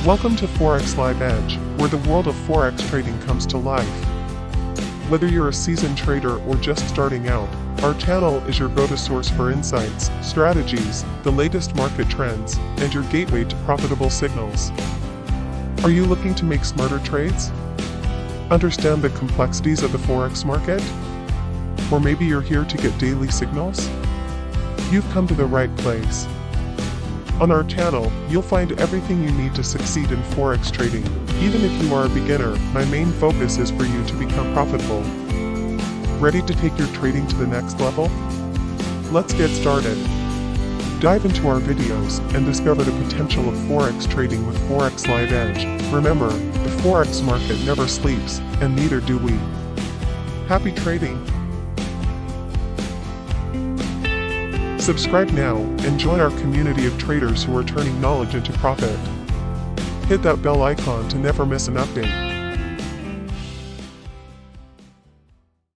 Welcome to Forex Live Edge, where the world of Forex trading comes to life. Whether you're a seasoned trader or just starting out, our channel is your go-to source for insights, strategies, the latest market trends, and your gateway to profitable signals. Are you looking to make smarter trades? Understand the complexities of the Forex market? Or maybe you're here to get daily signals? You've come to the right place. On our channel, you'll find everything you need to succeed in Forex trading. Even if you are a beginner, my main focus is for you to become profitable. Ready to take your trading to the next level? Let's get started. Dive into our videos and discover the potential of Forex trading with Forex Live Edge. Remember, the Forex market never sleeps, and neither do we. Happy trading! Subscribe now and join our community of traders who are turning knowledge into profit. Hit that bell icon to never miss an update.